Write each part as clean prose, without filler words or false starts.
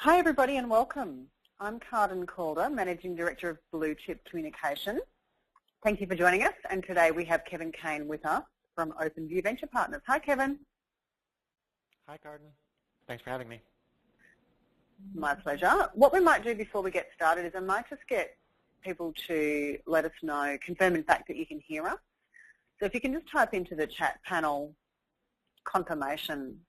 Hi everybody and welcome. I'm Carden Calder, Managing Director of BlueChip Communication. Thank you for joining us, and today we have Kevin Cain with us from OpenView Venture Partners. Hi Kevin. Hi Carden. Thanks for having me. My pleasure. What we might do before we get started is I might just get people to let us know, confirm in fact that you can hear us. So if you can just type into the chat panel confirmation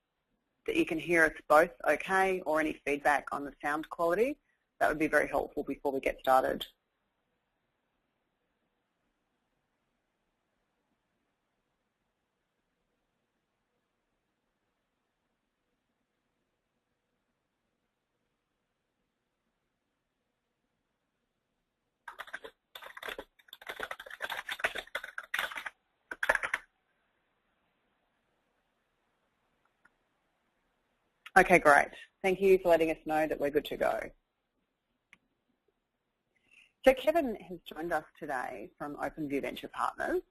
that you can hear us both okay, or any feedback on the sound quality, that would be very helpful before we get started. Okay, great. Thank you for letting us know that we're good to go. So Kevin has joined us today from OpenView Venture Partners,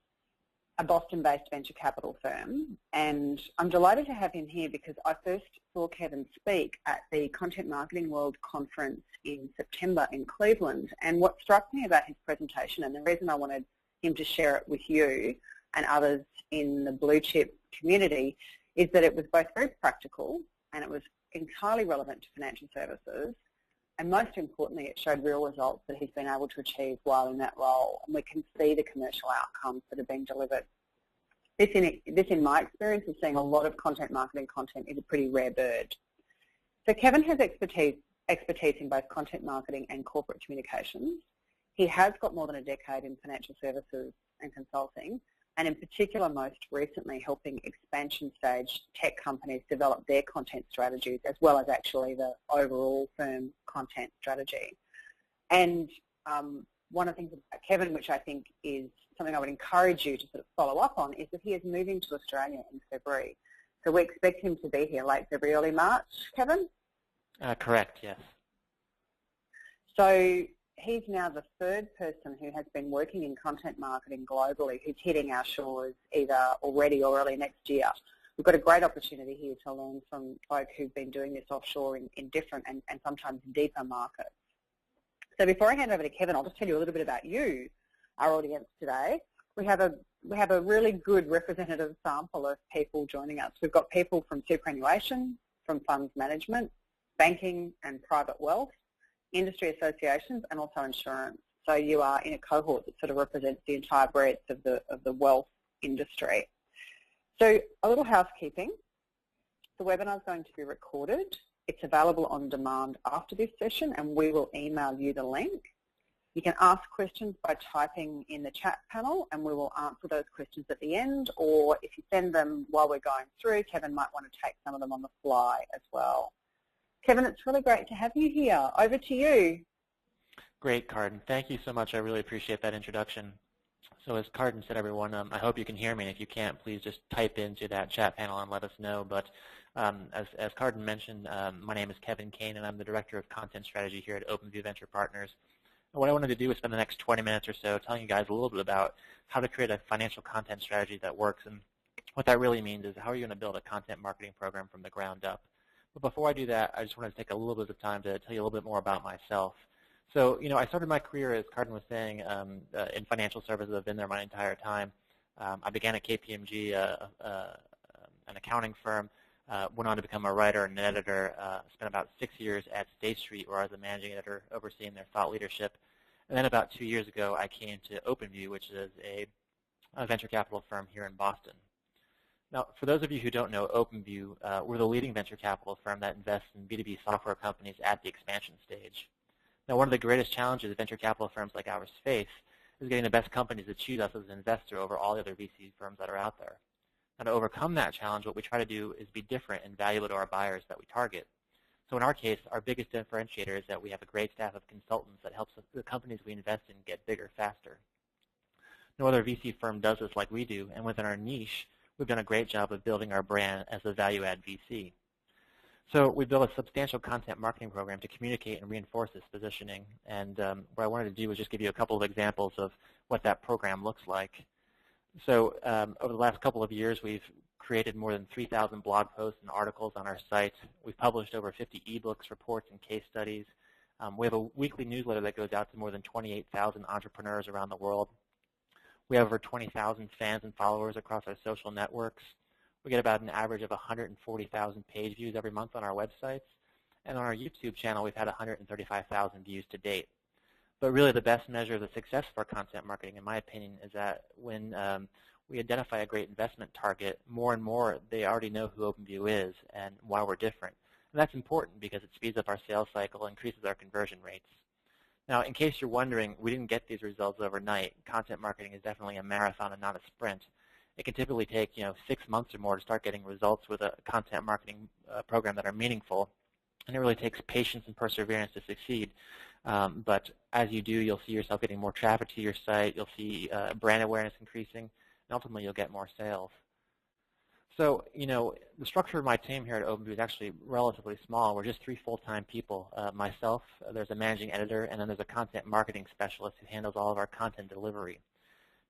a Boston-based venture capital firm, and I'm delighted to have him here because I first saw Kevin speak at the Content Marketing World Conference in September in Cleveland, and what struck me about his presentation, and the reason I wanted him to share it with you and others in the BlueChip community, is that it was both very practical and it was entirely relevant to financial services, and most importantly, it showed real results that he's been able to achieve while in that role, and we can see the commercial outcomes that have been delivered. This in my experience, of seeing a lot of content marketing content, is a pretty rare bird. So Kevin has expertise in both content marketing and corporate communications. He has got more than a decade in financial services and consulting, and in particular, most recently, helping expansion stage tech companies develop their content strategies, as well as actually the overall firm content strategy. And one of the things about Kevin, which I think is something I would encourage you to sort of follow up on, is that he is moving to Australia in February. So we expect him to be here late February, early March, Kevin? Correct, yes. So he's now the third person who has been working in content marketing globally who's hitting our shores either already or early next year. We've got a great opportunity here to learn from folk who've been doing this offshore in different and sometimes deeper markets. So before I hand over to Kevin, I'll just tell you a little bit about you, our audience today. We have a really good representative sample of people joining us. We've got people from superannuation, from funds management, banking and private wealth, industry associations, and also insurance. So you are in a cohort that sort of represents the entire breadth of the wealth industry. So a little housekeeping. The webinar is going to be recorded. It's available on demand after this session, and we will email you the link. You can ask questions by typing in the chat panel, and we will answer those questions at the end, or if you send them while we're going through, Kevin might want to take some of them on the fly as well. Kevin, it's really great to have you here. Over to you. Great, Carden. Thank you so much. I really appreciate that introduction. So as Carden said, everyone, I hope you can hear me. And if you can't, please just type into that chat panel and let us know. But as Carden mentioned, my name is Kevin Cain, and I'm the Director of Content Strategy here at OpenView Venture Partners. And what I wanted to do is spend the next 20 minutes or so telling you guys a little bit about how to create a financial content strategy that works. And what that really means is how are you going to build a content marketing program from the ground up. But before I do that, I just wanted to take a little bit of time to tell you a little bit more about myself. So, I started my career, as Carden was saying, in financial services. I've been there my entire time. I began at KPMG, an accounting firm, went on to become a writer and an editor, spent about 6 years at State Street, where I was a managing editor overseeing their thought leadership. And then about 2 years ago, I came to OpenView, which is a venture capital firm here in Boston. Now, for those of you who don't know OpenView, we're the leading venture capital firm that invests in B2B software companies at the expansion stage. Now, one of the greatest challenges venture capital firms like ours face is getting the best companies to choose us as an investor over all the other VC firms that are out there. Now, to overcome that challenge, what we try to do is be different and valuable to our buyers that we target. So in our case, our biggest differentiator is that we have a great staff of consultants that helps the companies we invest in get bigger faster. No other VC firm does this like we do, and within our niche, we've done a great job of building our brand as a value-add VC. So we built a substantial content marketing program to communicate and reinforce this positioning. And what I wanted to do was just give you a couple of examples of what that program looks like. So over the last couple of years, we've created more than 3,000 blog posts and articles on our site. We've published over 50 ebooks, reports, and case studies. We have a weekly newsletter that goes out to more than 28,000 entrepreneurs around the world. We have over 20,000 fans and followers across our social networks. We get about an average of 140,000 page views every month on our websites. And on our YouTube channel, we've had 135,000 views to date. But really the best measure of the success of our content marketing, in my opinion, is that when we identify a great investment target, more and more they already know who OpenView is and why we're different. And that's important because it speeds up our sales cycle and increases our conversion rates. Now, in case you're wondering, we didn't get these results overnight. Content marketing is definitely a marathon and not a sprint. It can typically take 6 months or more to start getting results with a content marketing program that are meaningful. And it really takes patience and perseverance to succeed. But as you do, you'll see yourself getting more traffic to your site. You'll see brand awareness increasing, and ultimately you'll get more sales. So, the structure of my team here at OpenView is actually relatively small. We're just 3 full-time people. Myself, there's a managing editor, and then there's a content marketing specialist who handles all of our content delivery.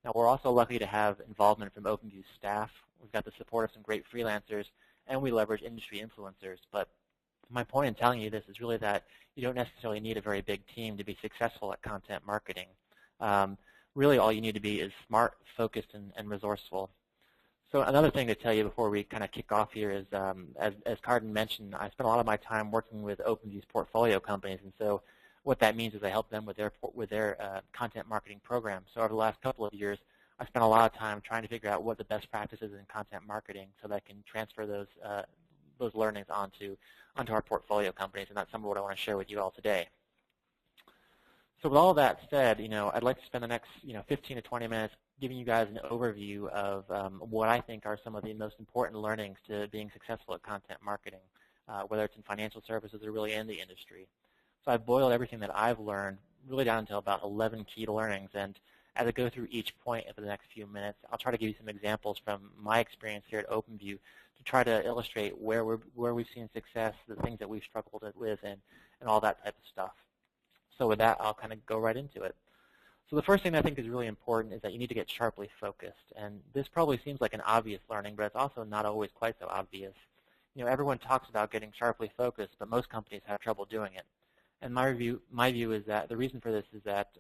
Now, we're also lucky to have involvement from OpenView's staff. We've got the support of some great freelancers, and we leverage industry influencers. But my point in telling you this is really that you don't necessarily need a very big team to be successful at content marketing. Really, all you need to be is smart, focused, and resourceful. So another thing to tell you before we kind of kick off here is, as Carden mentioned, I spent a lot of my time working with OpenView's portfolio companies, and so what that means is I help them with their content marketing program. So over the last couple of years, I spent a lot of time trying to figure out what the best practices in content marketing so that I can transfer those learnings onto our portfolio companies, and that's some of what I want to share with you all today. So with all of that said, I'd like to spend the next 15 to 20 minutes giving you guys an overview of what I think are some of the most important learnings to being successful at content marketing, whether it's in financial services or really in the industry. So I've boiled everything that I've learned really down to about 11 key learnings, and as I go through each point over the next few minutes, I'll try to give you some examples from my experience here at OpenView to try to illustrate where we've seen success, the things that we've struggled with, and all that type of stuff. So with that, I'll kind of go right into it. So the first thing I think is really important is that you need to get sharply focused. And this probably seems like an obvious learning, but it's also not always quite so obvious. Everyone talks about getting sharply focused, but most companies have trouble doing it. And my view is that the reason for this is that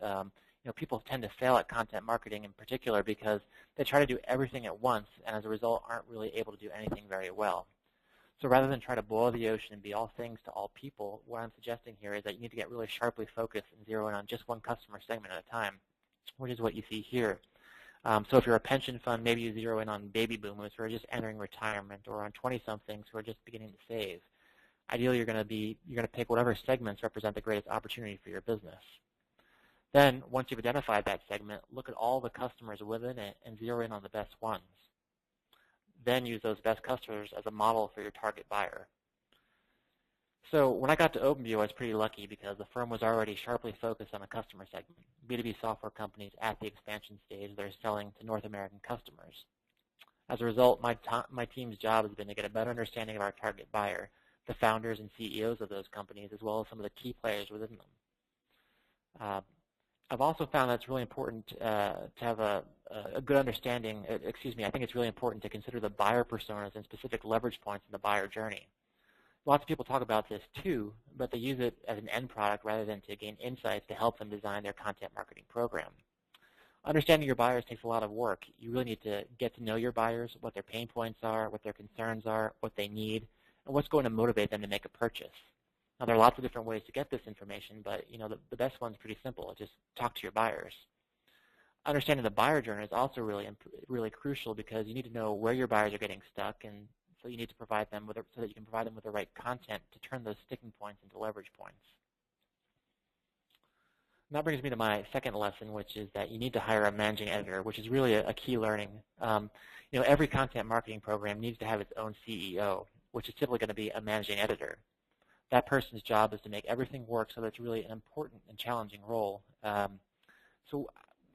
people tend to fail at content marketing in particular because they try to do everything at once and as a result aren't really able to do anything very well. So rather than try to boil the ocean and be all things to all people, what I'm suggesting here is that you need to get really sharply focused and zero in on just one customer segment at a time, which is what you see here. So if you're a pension fund, maybe you zero in on baby boomers who are just entering retirement, or on 20-somethings who are just beginning to save. Ideally, you're going to pick whatever segments represent the greatest opportunity for your business. Then, once you've identified that segment, look at all the customers within it and zero in on the best ones. Then use those best customers as a model for your target buyer. So when I got to OpenView, I was pretty lucky because the firm was already sharply focused on a customer segment, B2B software companies at the expansion stage that are selling to North American customers. As a result, my team's job has been to get a better understanding of our target buyer, the founders and CEOs of those companies, as well as some of the key players within them. I've also found that it's really important to have a good understanding, I think it's really important to consider the buyer personas and specific leverage points in the buyer journey. Lots of people talk about this too, but they use it as an end product rather than to gain insights to help them design their content marketing program. Understanding your buyers takes a lot of work. You really need to get to know your buyers, what their pain points are, what their concerns are, what they need, and what's going to motivate them to make a purchase. Now, there are lots of different ways to get this information, but the best one's pretty simple. Just talk to your buyers. Understanding the buyer journey is also really crucial because you need to know where your buyers are getting stuck, and so you need to provide them so that you can provide them with the right content to turn those sticking points into leverage points. And that brings me to my second lesson, which is that you need to hire a managing editor, which is really a key learning. Every content marketing program needs to have its own CEO, which is typically going to be a managing editor. That person's job is to make everything work, so that's really an important and challenging role. So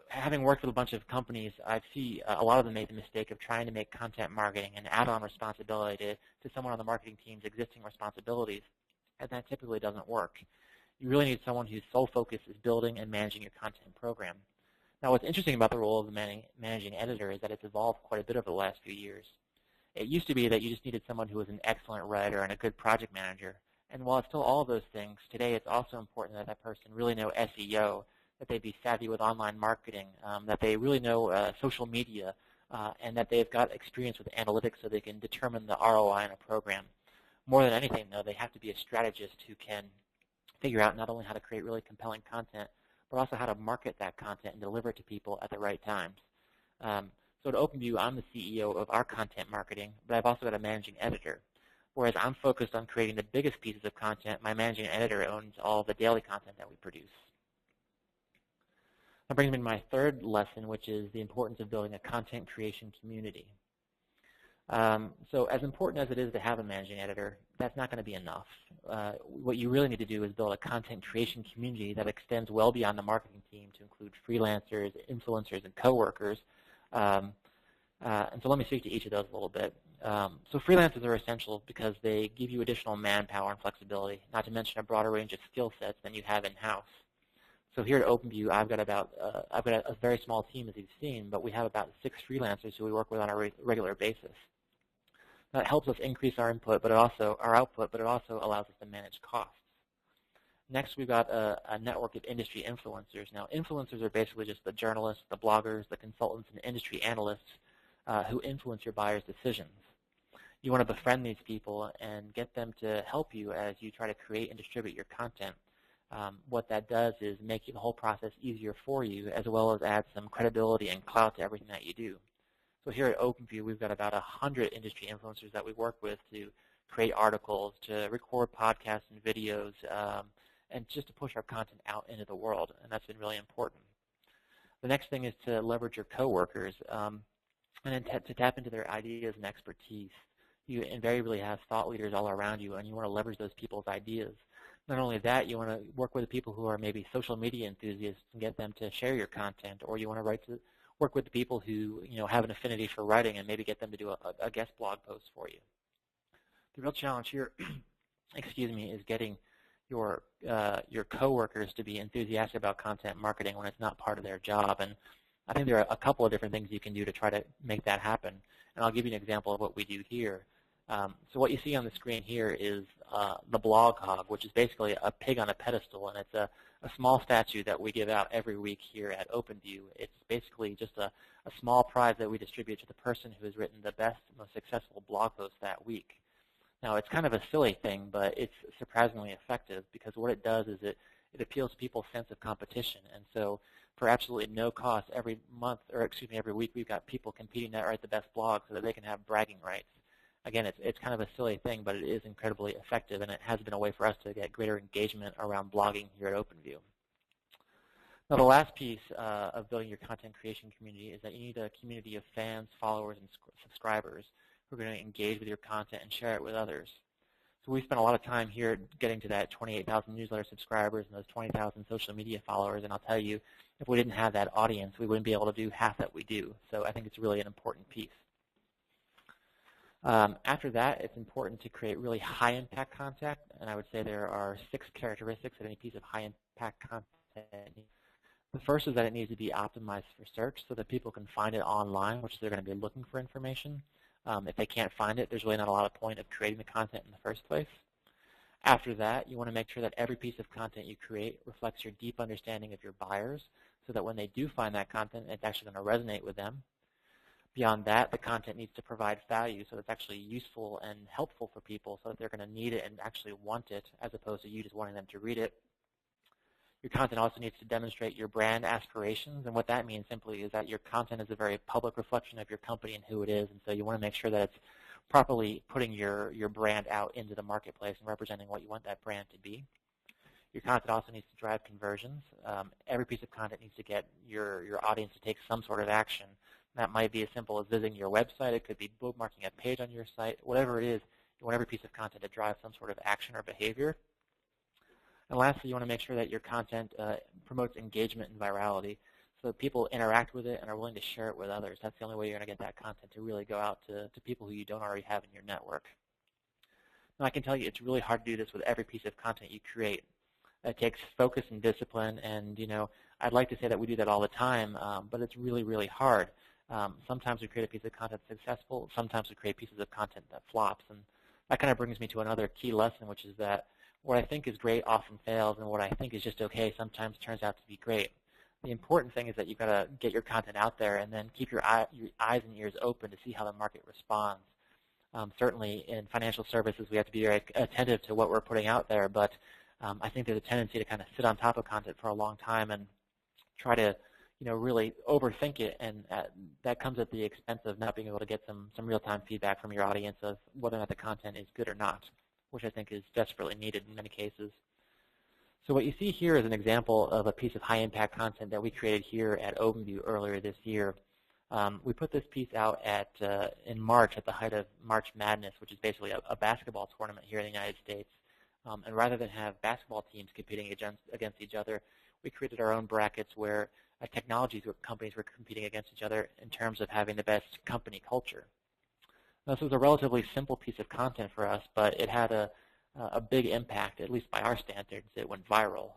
having worked with a bunch of companies, I see a lot of them make the mistake of trying to make content marketing an add-on responsibility to someone on the marketing team's existing responsibilities, and that typically doesn't work. You really need someone whose sole focus is building and managing your content program. Now, what's interesting about the role of the managing editor is that it's evolved quite a bit over the last few years. It used to be that you just needed someone who was an excellent writer and a good project manager. And while it's still all of those things, today it's also important that that person really know SEO, that they be savvy with online marketing, that they really know social media, and that they've got experience with analytics so they can determine the ROI in a program. More than anything, though, they have to be a strategist who can figure out not only how to create really compelling content, but also how to market that content and deliver it to people at the right times. So at OpenView, I'm the CEO of our content marketing, but I've also got a managing editor. Whereas I'm focused on creating the biggest pieces of content, my managing editor owns all the daily content that we produce. That brings me to my third lesson, which is the importance of building a content creation community. So as important as it is to have a managing editor, that's not going to be enough. What you really need to do is build a content creation community that extends well beyond the marketing team to include freelancers, influencers, and coworkers. And so let me speak to each of those a little bit. So freelancers are essential because they give you additional manpower and flexibility, not to mention a broader range of skill sets than you have in-house. So here at OpenView, I've got a very small team, as you've seen, but we have about 6 freelancers who we work with on a regular basis. That helps us increase our output, but it also allows us to manage costs. Next, we've got a network of industry influencers. Now, influencers are basically just the journalists, the bloggers, the consultants, and industry analysts who influence your buyers' decisions. You want to befriend these people and get them to help you as you try to create and distribute your content. What that does is make the whole process easier for you, as well as add some credibility and clout to everything that you do. So here at OpenView, we've got about 100 industry influencers that we work with to create articles, to record podcasts and videos, and just to push our content out into the world, and that's been really important. The next thing is to leverage your coworkers and then to tap into their ideas and expertise. You invariably have thought leaders all around you, and you want to leverage those people's ideas. Not only that, you want to work with the people who are maybe social media enthusiasts and get them to share your content, or you want to work with the people who have an affinity for writing and maybe get them to do a guest blog post for you. The real challenge here, is getting your coworkers to be enthusiastic about content marketing when it's not part of their job. And I think there are a couple of different things you can do to try to make that happen. And I'll give you an example of what we do here. So what you see on the screen here is the blog hog, which is basically a pig on a pedestal, and it's a small statue that we give out every week here at OpenView. It's basically just a small prize that we distribute to the person who has written the best, most successful blog post that week. Now, it's kind of a silly thing, but it's surprisingly effective because what it does is it appeals to people's sense of competition. And so for absolutely no cost, every week, we've got people competing to write the best blog so that they can have bragging rights. Again, it's kind of a silly thing, but it is incredibly effective, and it has been a way for us to get greater engagement around blogging here at OpenView. Now, the last piece of building your content creation community is that you need a community of fans, followers, and subscribers who are going to engage with your content and share it with others. So we spent a lot of time here getting to that 28,000 newsletter subscribers and those 20,000 social media followers, and I'll tell you, if we didn't have that audience, we wouldn't be able to do half that we do. So I think it's really an important piece. After that, it's important to create really high-impact content, and I would say there are 6 characteristics of any piece of high-impact content. The first is that it needs to be optimized for search so that people can find it online, which they're going to be looking for information. If they can't find it, there's really not a lot of point of creating the content in the first place. After that, you want to make sure that every piece of content you create reflects your deep understanding of your buyers so that when they do find that content, it's actually going to resonate with them. Beyond that, the content needs to provide value so it's actually useful and helpful for people so that they're going to need it and actually want it as opposed to you just wanting them to read it. Your content also needs to demonstrate your brand aspirations, and what that means simply is that your content is a very public reflection of your company and who it is, and so you want to make sure that it's properly putting your brand out into the marketplace and representing what you want that brand to be. Your content also needs to drive conversions. Every piece of content needs to get your audience to take some sort of action. That might be as simple as visiting your website. It could be bookmarking a page on your site. Whatever it is, you want every piece of content to drive some sort of action or behavior. And lastly, you want to make sure that your content promotes engagement and virality so that people interact with it and are willing to share it with others. That's the only way you're going to get that content to really go out to people who you don't already have in your network. Now, I can tell you it's really hard to do this with every piece of content you create. It takes focus and discipline, and I'd like to say that we do that all the time, but it's really, really hard. Sometimes we create a piece of content successful. Sometimes we create pieces of content that flops. And that kind of brings me to another key lesson, which is that what I think is great often fails, and what I think is just okay sometimes turns out to be great. The important thing is that you've got to get your content out there and then keep your eyes and ears open to see how the market responds. Certainly in financial services, we have to be very attentive to what we're putting out there, but I think there's a tendency to kind of sit on top of content for a long time and try to really overthink it, and that comes at the expense of not being able to get some real-time feedback from your audience of whether or not the content is good or not, which I think is desperately needed in many cases. So what you see here is an example of a piece of high-impact content that we created here at OpenView earlier this year. We put this piece out in March at the height of March Madness, which is basically a basketball tournament here in the United States. And rather than have basketball teams competing against each other, we created our own brackets where technology companies were competing against each other in terms of having the best company culture. Now, this was a relatively simple piece of content for us, but it had a big impact, at least by our standards. It went viral.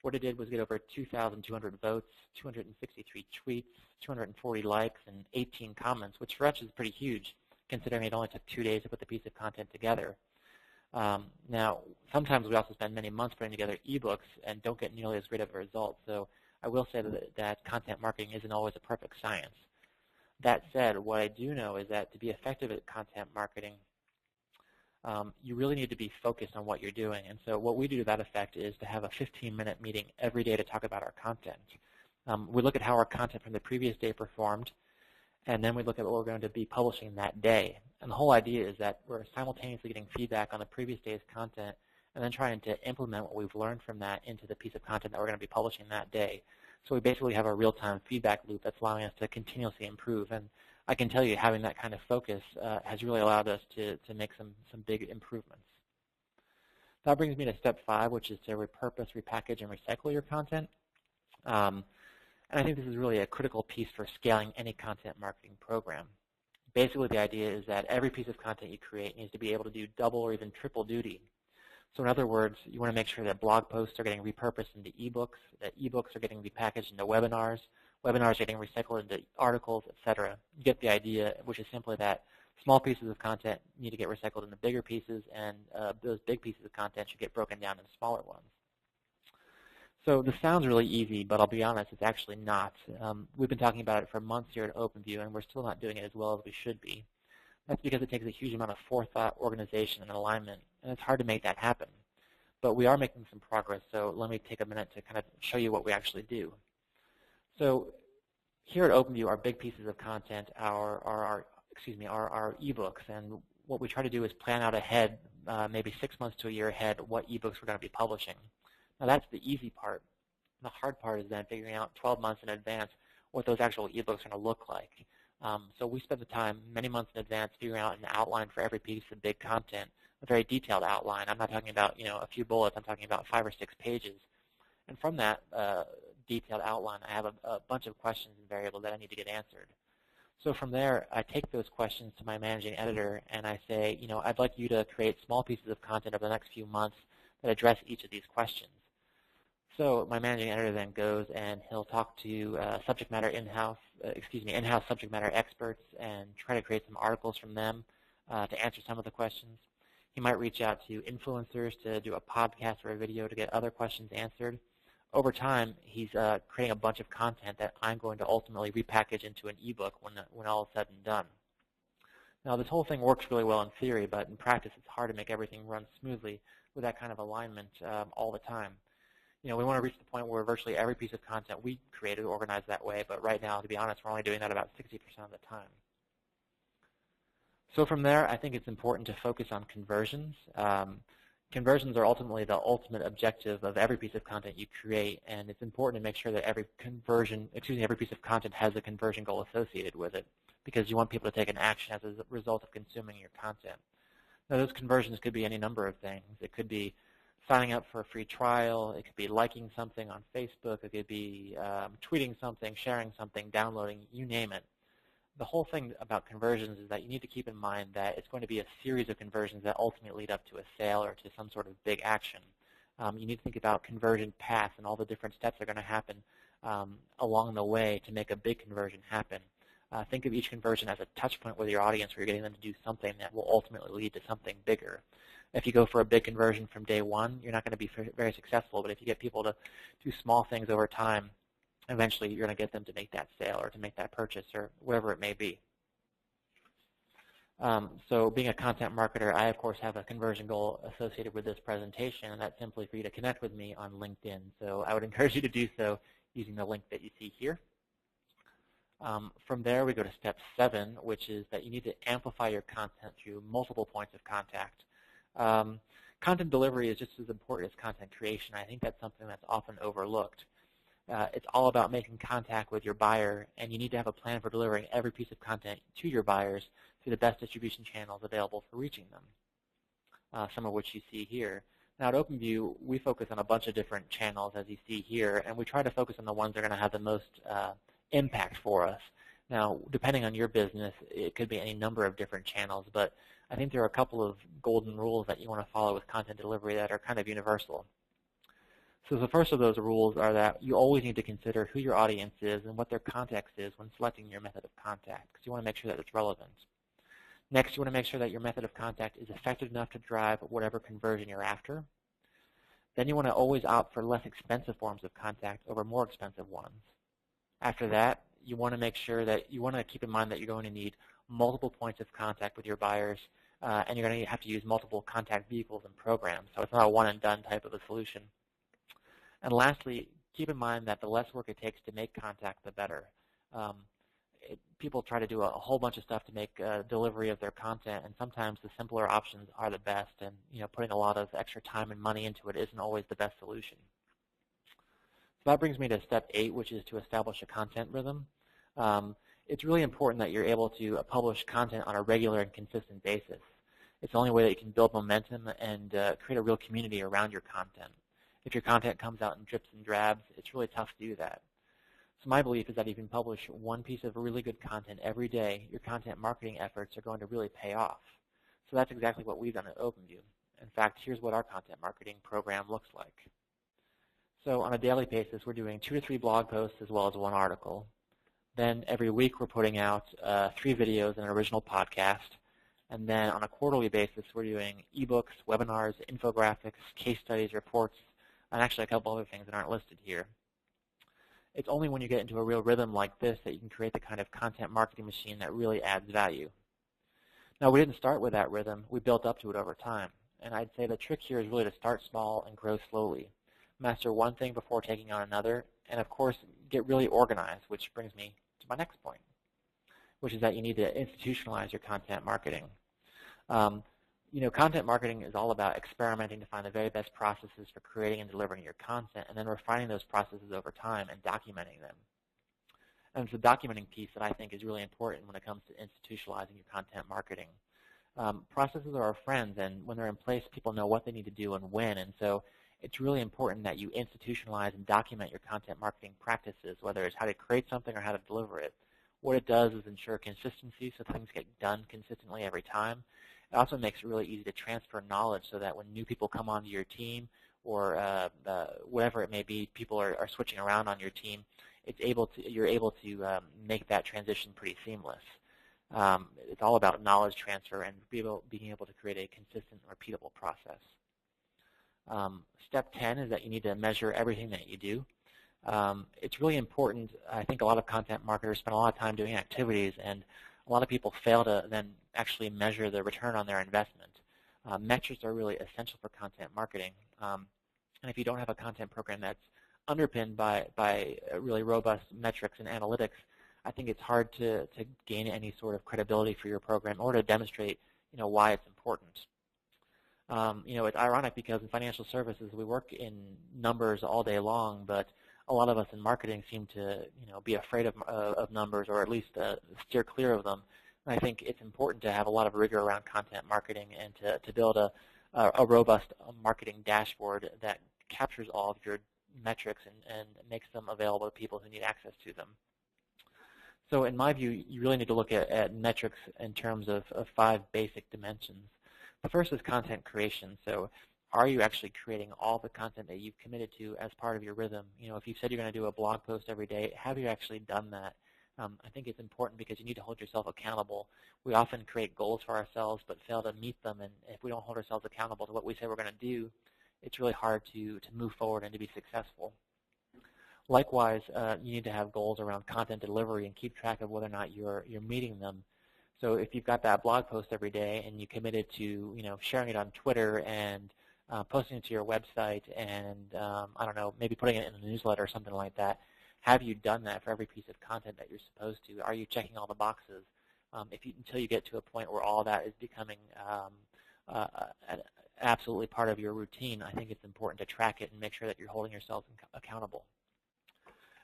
What it did was get over 2,200 votes, 263 tweets, 240 likes, and 18 comments, which for us is pretty huge, considering it only took 2 days to put the piece of content together. Now, sometimes we also spend many months putting together ebooks and don't get nearly as great of a result. So I will say that content marketing isn't always a perfect science. That said, what I do know is that to be effective at content marketing, you really need to be focused on what you're doing. And so what we do to that effect is to have a 15-minute meeting every day to talk about our content. We look at how our content from the previous day performed, and then we look at what we're going to be publishing that day. And the whole idea is that we're simultaneously getting feedback on the previous day's content and then trying to implement what we've learned from that into the piece of content that we're going to be publishing that day. So we basically have a real-time feedback loop that's allowing us to continuously improve. And I can tell you having that kind of focus has really allowed us to make some big improvements. That brings me to step 5, which is to repurpose, repackage, and recycle your content. And I think this is really a critical piece for scaling any content marketing program. Basically, the idea is that every piece of content you create needs to be able to do double or even triple duty. So in other words, you want to make sure that blog posts are getting repurposed into ebooks, that ebooks are getting repackaged into webinars, webinars are getting recycled into articles, etc. You get the idea, which is simply that small pieces of content need to get recycled into bigger pieces, and those big pieces of content should get broken down into smaller ones. So this sounds really easy, but I'll be honest, it's actually not. We've been talking about it for months here at OpenView, and we're still not doing it as well as we should be. That's because it takes a huge amount of forethought, organization, and alignment, and it's hard to make that happen. But we are making some progress, so let me take a minute to kind of show you what we actually do. So here at OpenView, our big pieces of content are our ebooks, and what we try to do is plan out ahead, maybe 6 months to a year ahead, what ebooks we're going to be publishing. Now that's the easy part. The hard part is then figuring out 12 months in advance what those actual ebooks are going to look like. So we spend the time many months in advance figuring out an outline for every piece of big content, a very detailed outline. I'm not talking about a few bullets. I'm talking about 5 or 6 pages. And from that detailed outline, I have a bunch of questions and variables that I need to get answered. So from there, I take those questions to my managing editor, and I say, I'd like you to create small pieces of content over the next few months that address each of these questions. So my managing editor then goes and he'll talk to in-house subject matter experts and try to create some articles from them to answer some of the questions. He might reach out to influencers to do a podcast or a video to get other questions answered. Over time, he's creating a bunch of content that I'm going to ultimately repackage into an ebook when all is said and done. Now, this whole thing works really well in theory, but in practice, it's hard to make everything run smoothly with that kind of alignment all the time. We want to reach the point where virtually every piece of content we create is organized that way, but right now, to be honest, we're only doing that about 60% of the time. So from there, I think it's important to focus on conversions. Conversions are ultimately the ultimate objective of every piece of content you create, and it's important to make sure that every piece of content has a conversion goal associated with it, because you want people to take an action as a result of consuming your content. Now, those conversions could be any number of things. It could be signing up for a free trial. It could be liking something on Facebook. It could be tweeting something, sharing something, downloading, you name it. The whole thing about conversions is that you need to keep in mind that it's going to be a series of conversions that ultimately lead up to a sale or to some sort of big action. You need to think about conversion paths and all the different steps that are going to happen along the way to make a big conversion happen. Think of each conversion as a touch point with your audience where you're getting them to do something that will ultimately lead to something bigger. If you go for a big conversion from day one, you're not going to be very successful, but if you get people to do small things over time, eventually you're going to get them to make that sale or to make that purchase or whatever it may be. So being a content marketer, I, of course, have a conversion goal associated with this presentation, and that's simply for you to connect with me on LinkedIn. So I would encourage you to do so using the link that you see here. From there, we go to step 7, which is that you need to amplify your content through multiple points of contact. Content delivery is just as important as content creation. I think that's something that's often overlooked. It's all about making contact with your buyer, and you need to have a plan for delivering every piece of content to your buyers through the best distribution channels available for reaching them, some of which you see here. Now at OpenView, we focus on a bunch of different channels, as you see here, and we try to focus on the ones that are going to have the most impact for us. Now, depending on your business, it could be any number of different channels, but I think there are a couple of golden rules that you want to follow with content delivery that are kind of universal. So the first of those rules are that you always need to consider who your audience is and what their context is when selecting your method of contact, because you want to make sure that it's relevant. Next, you want to make sure that your method of contact is effective enough to drive whatever conversion you're after. Then you want to always opt for less expensive forms of contact over more expensive ones. After that, you want to make sure that you want to keep in mind that you're going to need multiple points of contact with your buyers, and you're going to have to use multiple contact vehicles and programs. So it's not a one-and-done type of a solution. And lastly, keep in mind that the less work it takes to make contact, the better. People try to do a whole bunch of stuff to make delivery of their content, and sometimes the simpler options are the best, and putting a lot of extra time and money into it isn't always the best solution. So that brings me to step 8, which is to establish a content rhythm. It's really important that you're able to publish content on a regular and consistent basis. It's the only way that you can build momentum and create a real community around your content. If your content comes out in drips and drabs, it's really tough to do that. So my belief is that if you can publish one piece of really good content every day, your content marketing efforts are going to really pay off. So that's exactly what we've done at OpenView. In fact, here's what our content marketing program looks like. So on a daily basis, we're doing 2 to 3 blog posts as well as 1 article. Then every week we're putting out 3 videos and an original podcast. And then on a quarterly basis, we're doing ebooks, webinars, infographics, case studies, reports, and actually a couple other things that aren't listed here. It's only when you get into a real rhythm like this that you can create the kind of content marketing machine that really adds value. Now, we didn't start with that rhythm. We built up to it over time. And I'd say the trick here is really to start small and grow slowly. Master one thing before taking on another, and of course, get really organized, which brings me to my next point, which is that you need to institutionalize your content marketing. Content marketing is all about experimenting to find the very best processes for creating and delivering your content, and then refining those processes over time and documenting them. And it's the documenting piece that I think is really important when it comes to institutionalizing your content marketing. Processes are our friends, and when they're in place, people know what they need to do and when, and so it's really important that you institutionalize and document your content marketing practices, whether it's how to create something or how to deliver it. What it does is ensure consistency so things get done consistently every time. It also makes it really easy to transfer knowledge so that when new people come onto your team or whatever it may be, people are switching around on your team, you're able to make that transition pretty seamless. It's all about knowledge transfer and being able to create a consistent, repeatable process. Step 10 is that you need to measure everything that you do. It's really important. I think a lot of content marketers spend a lot of time doing activities, and a lot of people fail to then actually measure the return on their investment. Metrics are really essential for content marketing, and if you don't have a content program that's underpinned by really robust metrics and analytics, I think it's hard to gain any sort of credibility for your program or to demonstrate why it's important. It's ironic because in financial services we work in numbers all day long, but a lot of us in marketing seem to be afraid of numbers, or at least steer clear of them. And I think it's important to have a lot of rigor around content marketing and to build a robust marketing dashboard that captures all of your metrics and makes them available to people who need access to them. So in my view, you really need to look at metrics in terms of 5 basic dimensions. The first is content creation. So are you actually creating all the content that you've committed to as part of your rhythm? If you said you're going to do a blog post every day, have you actually done that? I think it's important because you need to hold yourself accountable. We often create goals for ourselves but fail to meet them, and if we don't hold ourselves accountable to what we say we're going to do, it's really hard to move forward and to be successful. Likewise, you need to have goals around content delivery and keep track of whether or not you're meeting them. So if you've got that blog post every day and you committed to sharing it on Twitter and posting it to your website and I don't know, maybe putting it in a newsletter or something like that, have you done that for every piece of content that you're supposed to? Are you checking all the boxes? Until you get to a point where all that is becoming absolutely part of your routine, I think it's important to track it and make sure that you're holding yourself accountable.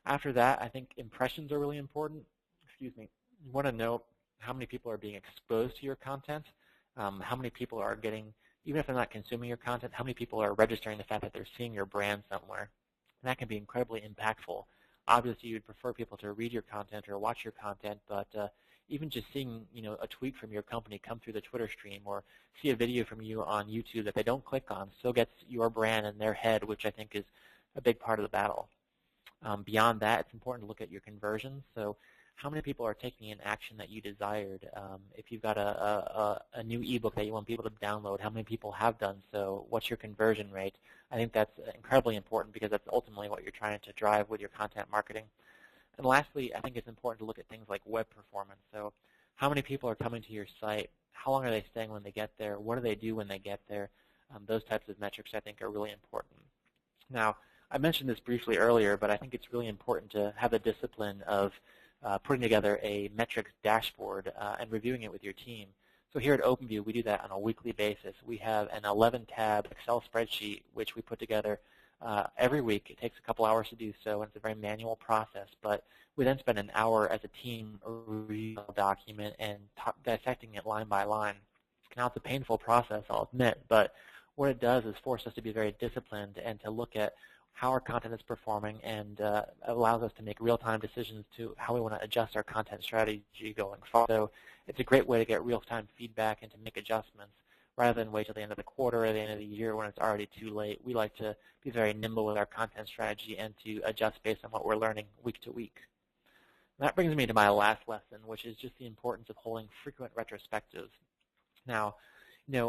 After that, I think impressions are really important. Excuse me. You want to know how many people are being exposed to your content, how many people are getting, even if they're not consuming your content, how many people are registering the fact that they're seeing your brand somewhere. And that can be incredibly impactful. Obviously, you'd prefer people to read your content or watch your content, but even just seeing a tweet from your company come through the Twitter stream or see a video from you on YouTube that they don't click on still gets your brand in their head, which I think is a big part of the battle. Beyond that, it's important to look at your conversions. So how many people are taking an action that you desired? If you've got a new ebook that you want people to download, how many people have done so? What's your conversion rate? I think that's incredibly important because that's ultimately what you're trying to drive with your content marketing. And lastly, I think it's important to look at things like web performance. So how many people are coming to your site? How long are they staying when they get there? What do they do when they get there? Those types of metrics I think are really important. Now, I mentioned this briefly earlier, but I think it's really important to have the discipline of putting together a metrics dashboard and reviewing it with your team. So here at OpenView, we do that on a weekly basis. We have an 11-tab Excel spreadsheet, which we put together every week. It takes a couple hours to do so, and it's a very manual process. But we then spend an hour as a team reviewing the document and dissecting it line by line. Now, it's a painful process, I'll admit, but what it does is force us to be very disciplined and to look at how our content is performing, and allows us to make real-time decisions to how we want to adjust our content strategy going forward. So it's a great way to get real-time feedback and to make adjustments rather than wait till the end of the quarter or the end of the year when it's already too late. We like to be very nimble with our content strategy and to adjust based on what we're learning week to week. And that brings me to my last lesson, which is just the importance of holding frequent retrospectives. Now,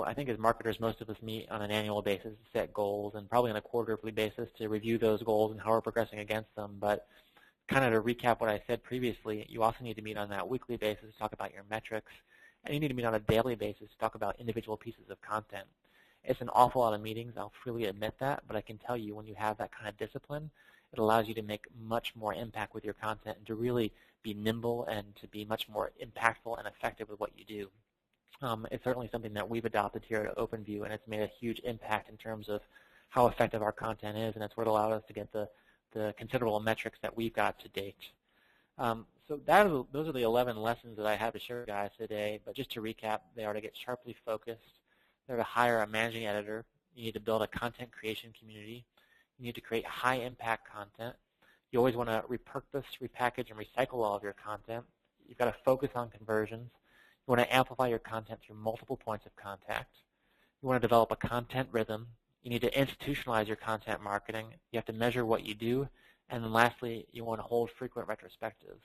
I think as marketers, most of us meet on an annual basis to set goals and probably on a quarterly basis to review those goals and how we're progressing against them. But kind of to recap what I said previously, you also need to meet on that weekly basis to talk about your metrics, and you need to meet on a daily basis to talk about individual pieces of content. It's an awful lot of meetings, I'll freely admit that, but I can tell you when you have that kind of discipline, it allows you to make much more impact with your content and to really be nimble and to be much more impactful and effective with what you do. It's certainly something that we've adopted here at OpenView, and it's made a huge impact in terms of how effective our content is, and it's what allowed us to get the considerable metrics that we've got to date. So those are the 11 lessons that I have to share with you guys today, but just to recap, they are to get sharply focused, they're to hire a managing editor, you need to build a content creation community, you need to create high-impact content, you always want to repurpose, repackage, and recycle all of your content, you've got to focus on conversions, you want to amplify your content through multiple points of contact. You want to develop a content rhythm. You need to institutionalize your content marketing. You have to measure what you do. And then lastly, you want to hold frequent retrospectives.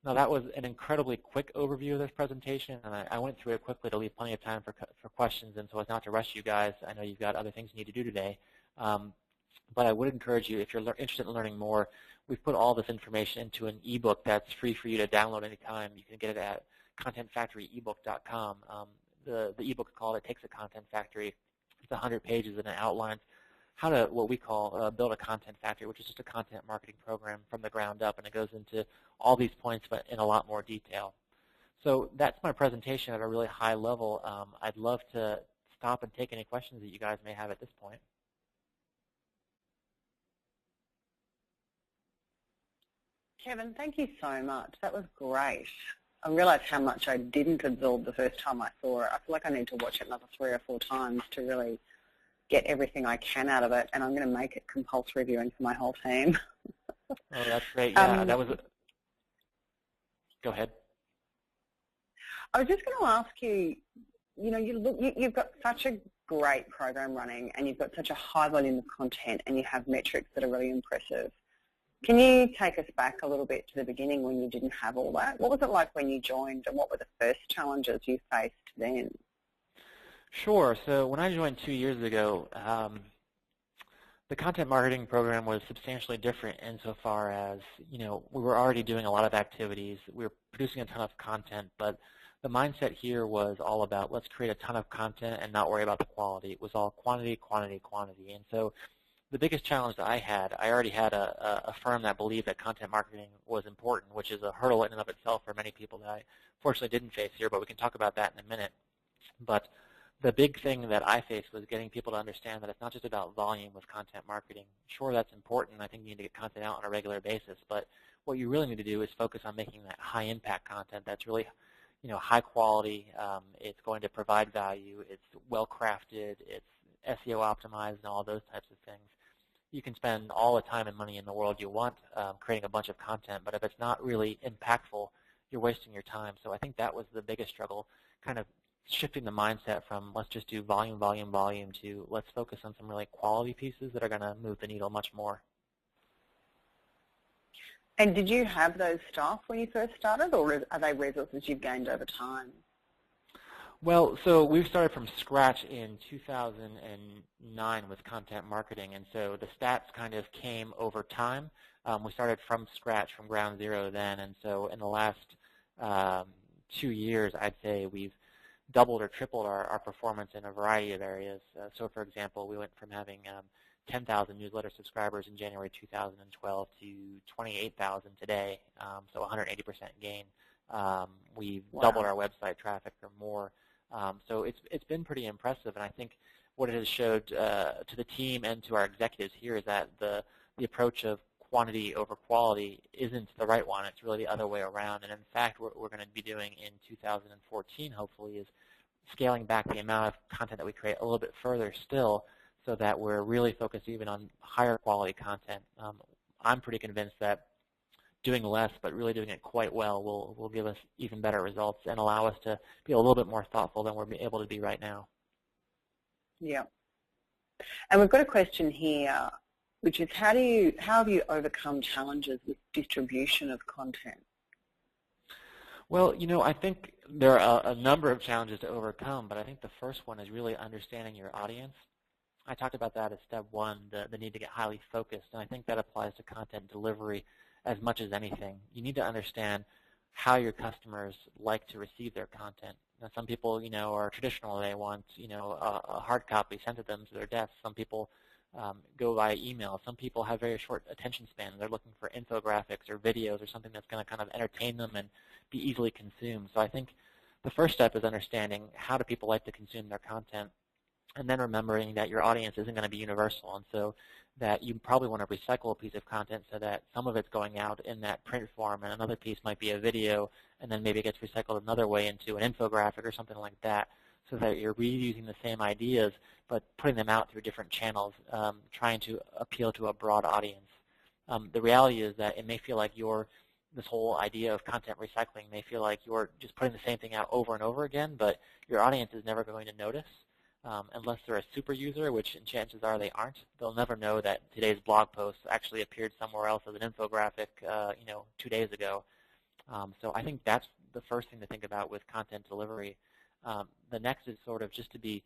Now, that was an incredibly quick overview of this presentation, and I went through it quickly to leave plenty of time for questions, and so as not to rush you guys. I know you've got other things you need to do today. But I would encourage you, if you're interested in learning more, we've put all this information into an ebook that's free for you to download anytime. You can get it at contentfactoryebook.com. The ebook is called It Takes a Content Factory. It's 100 pages and it outlines how to, what we call, build a content factory, which is just a content marketing program from the ground up, and it goes into all these points but in a lot more detail. So that's my presentation at a really high level. I'd love to stop and take any questions that you guys may have at this point. Kevin, thank you so much. That was great. I realised how much I didn't absorb the first time I saw it. I feel like I need to watch it another 3 or 4 times to really get everything I can out of it, and I'm going to make it compulsory viewing for my whole team. Oh, that's great. Yeah, that was a... Go ahead. I was just going to ask you, you've got such a great program running, and you've got such a high volume of content, and you have metrics that are really impressive. Can you take us back a little bit to the beginning when you didn't have all that? What was it like when you joined, and what were the first challenges you faced then? Sure. So when I joined 2 years ago, the content marketing program was substantially different insofar as, we were already doing a lot of activities. We were producing a ton of content, but the mindset here was all about let's create a ton of content and not worry about the quality. It was all quantity, quantity, quantity. And so the biggest challenge that I already had a firm that believed that content marketing was important, which is a hurdle in and of itself for many people that I fortunately didn't face here, but we can talk about that in a minute. But the big thing that I faced was getting people to understand that it's not just about volume with content marketing. Sure, that's important. I think you need to get content out on a regular basis, but what you really need to do is focus on making that high-impact content that's really high quality. It's going to provide value. It's well-crafted. It's SEO optimized and all those types of things. You can spend all the time and money in the world you want creating a bunch of content, but if it's not really impactful, you're wasting your time. So I think that was the biggest struggle, kind of shifting the mindset from let's just do volume, volume, volume to let's focus on some really quality pieces that are going to move the needle much more. And did you have those staff when you first started, or are they resources you've gained over time? Well, so we've started from scratch in 2009 with content marketing, and so the stats kind of came over time. We started from scratch, from ground zero then, and so in the last 2 years, I'd say we've doubled or tripled our performance in a variety of areas. So, for example, we went from having 10,000 newsletter subscribers in January 2012 to 28,000 today, so 180% gain. We've doubled our website traffic or more. So it's been pretty impressive, and I think what it has showed to the team and to our executives here is that the approach of quantity over quality isn't the right one. It's really the other way around. And in fact, what we're going to be doing in 2014, hopefully, is scaling back the amount of content that we create a little bit further still, so that we're really focused even on higher quality content. I'm pretty convinced that doing less but really doing it quite well will give us even better results and allow us to be a little bit more thoughtful than we're able to be right now. Yeah. And we've got a question here, which is how have you overcome challenges with distribution of content? Well, I think there are a number of challenges to overcome, but I think the first one is really understanding your audience. I talked about that as step one, the need to get highly focused, and I think that applies to content delivery as much as anything. You need to understand how your customers like to receive their content. Now, some people, are traditional. They want, a hard copy sent to them to their desk. Some people go via email. Some people have very short attention spans. They're looking for infographics or videos or something that's going to kind of entertain them and be easily consumed. So I think the first step is understanding how do people like to consume their content, and then remembering that your audience isn't going to be universal, and so that you probably want to recycle a piece of content so that some of it's going out in that print form, and another piece might be a video, and then maybe it gets recycled another way into an infographic or something like that, so that you're reusing the same ideas but putting them out through different channels, trying to appeal to a broad audience. The reality is that it may feel like this whole idea of content recycling may feel like you're just putting the same thing out over and over again, but your audience is never going to notice. Unless they're a super user, which chances are they aren't. They'll never know that today's blog post actually appeared somewhere else as an infographic, 2 days ago. So I think that's the first thing to think about with content delivery. The next is sort of just to be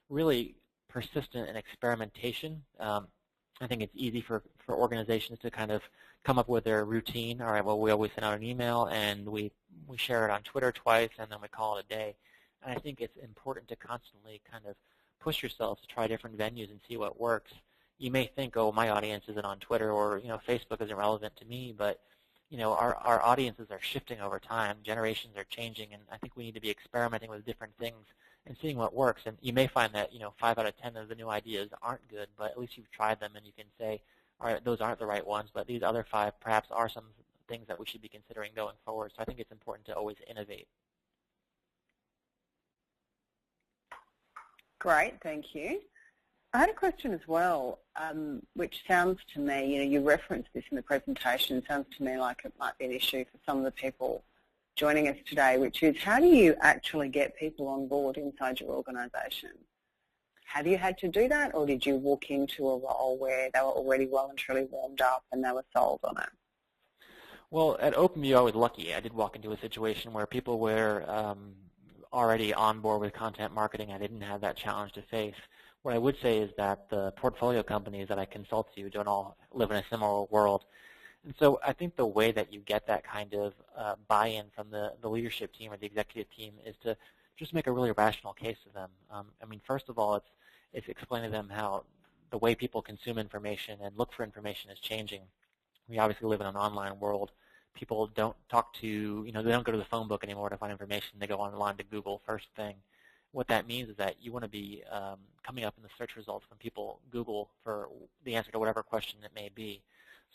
really persistent in experimentation. I think it's easy for organizations to kind of come up with their routine. All right, well, we always send out an email, and we share it on Twitter twice, and then we call it a day. And I think it's important to constantly kind of push yourself to try different venues and see what works. You may think, oh, my audience isn't on Twitter, or Facebook isn't relevant to me, but our audiences are shifting over time. Generations are changing, and I think we need to be experimenting with different things and seeing what works. And you may find that 5 out of 10 of the new ideas aren't good, but at least you've tried them, and you can say, all right, those aren't the right ones, but these other 5 perhaps are some things that we should be considering going forward. So I think it's important to always innovate. Great, thank you. I had a question as well, which sounds to me, you referenced this in the presentation, sounds to me like it might be an issue for some of the people joining us today, which is how do you actually get people on board inside your organisation? Have you had to do that, or did you walk into a role where they were already well and truly warmed up and they were sold on it? Well, at OpenView, I was lucky. I did walk into a situation where people were already on board with content marketing. I didn't have that challenge to face. What I would say is that the portfolio companies that I consult to don't all live in a similar world. And so I think the way that you get that kind of buy-in from the leadership team or the executive team is to just make a really rational case to them. I mean, first of all, it's explaining to them how the way people consume information and look for information is changing. We obviously live in an online world. People don't talk to, they don't go to the phone book anymore to find information. They go online to Google first thing. What that means is that you want to be coming up in the search results when people Google for the answer to whatever question it may be.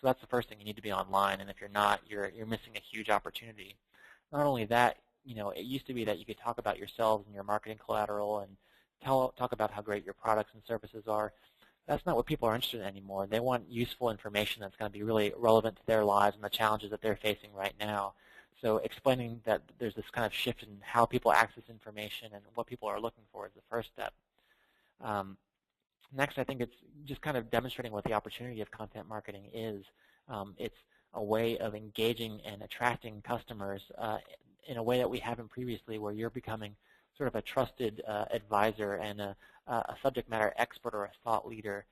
So that's the first thing. You need to be online, and if you're not, you're missing a huge opportunity. Not only that, it used to be that you could talk about yourselves and your marketing collateral and talk about how great your products and services are. That's not what people are interested in anymore. They want useful information that's going to be really relevant to their lives and the challenges that they're facing right now. So explaining that there's this kind of shift in how people access information and what people are looking for is the first step. Next, I think it's just kind of demonstrating what the opportunity of content marketing is. It's a way of engaging and attracting customers in a way that we haven't previously, where you're becoming sort of a trusted advisor and a subject matter expert or a thought leader.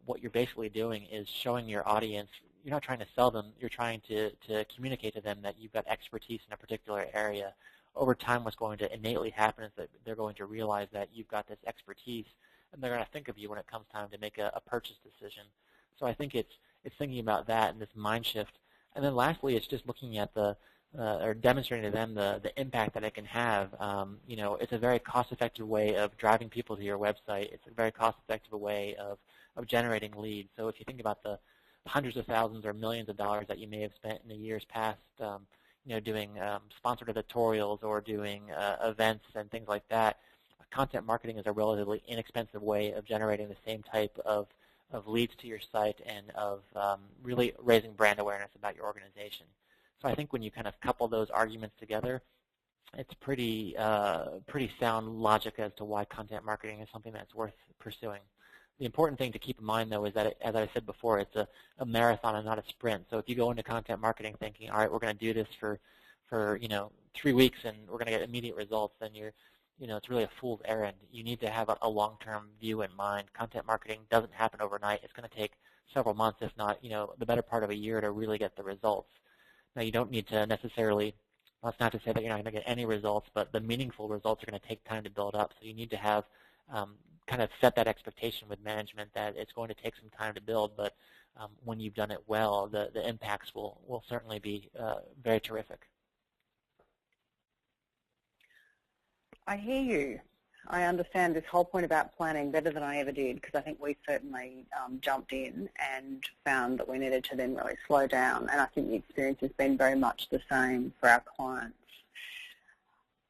What you're basically doing is showing your audience, you're not trying to sell them, you're trying to communicate to them that you've got expertise in a particular area. Over time, what's going to innately happen is that they're going to realize that you've got this expertise, and they're going to think of you when it comes time to make a purchase decision. So I think it's thinking about that and this mind shift. And then lastly, it's just looking at or demonstrating to them the impact that it can have. It's a very cost-effective way of driving people to your website. It's a very cost-effective way of generating leads. So if you think about the hundreds of thousands or millions of dollars that you may have spent in the years past, doing sponsored editorials or doing events and things like that, content marketing is a relatively inexpensive way of generating the same type of leads to your site and of really raising brand awareness about your organization. So I think when you kind of couple those arguments together, it's pretty sound logic as to why content marketing is something that's worth pursuing. The important thing to keep in mind, though, is that, as I said before, it's a marathon and not a sprint. So if you go into content marketing thinking, all right, we're going to do this for 3 weeks and we're going to get immediate results, then it's really a fool's errand. You need to have a long-term view in mind. Content marketing doesn't happen overnight. It's going to take several months, if not, the better part of a year to really get the results. Now, you don't need to necessarily, that's not to say that you're not going to get any results, but the meaningful results are going to take time to build up. So you need to have kind of set that expectation with management that it's going to take some time to build, but when you've done it well, the impacts will certainly be very terrific. I hear you. I understand this whole point about planning better than I ever did, because I think we certainly jumped in and found that we needed to then really slow down, and I think the experience has been very much the same for our clients.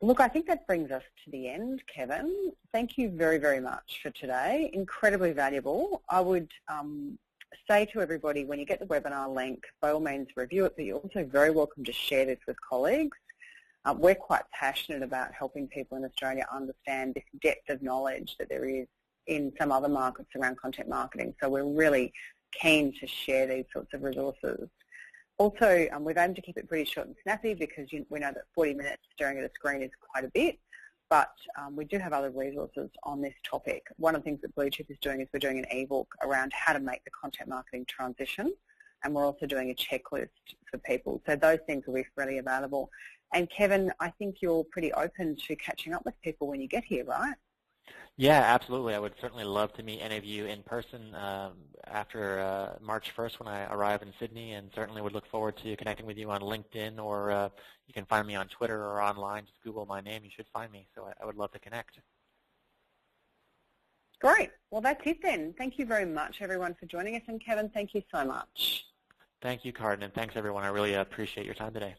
Look, I think that brings us to the end, Kevin. Thank you very, very much for today. Incredibly valuable. I would say to everybody, when you get the webinar link, by all means review it, but you're also very welcome to share this with colleagues. We're quite passionate about helping people in Australia understand this depth of knowledge that there is in some other markets around content marketing. So we're really keen to share these sorts of resources. Also, we've aimed to keep it pretty short and snappy, because we know that 40 minutes staring at a screen is quite a bit, but we do have other resources on this topic. One of the things that BlueChip is doing is we're doing an ebook around how to make the content marketing transition, and we're also doing a checklist for people. So those things will be freely available. And Kevin, I think you're pretty open to catching up with people when you get here, right? Yeah, absolutely. I would certainly love to meet any of you in person after March 1st when I arrive in Sydney, and certainly would look forward to connecting with you on LinkedIn, or you can find me on Twitter or online. Just Google my name. You should find me. So I would love to connect. Great. Well, that's it then. Thank you very much, everyone, for joining us. And Kevin, thank you so much. Thank you, Carden, and thanks, everyone. I really appreciate your time today.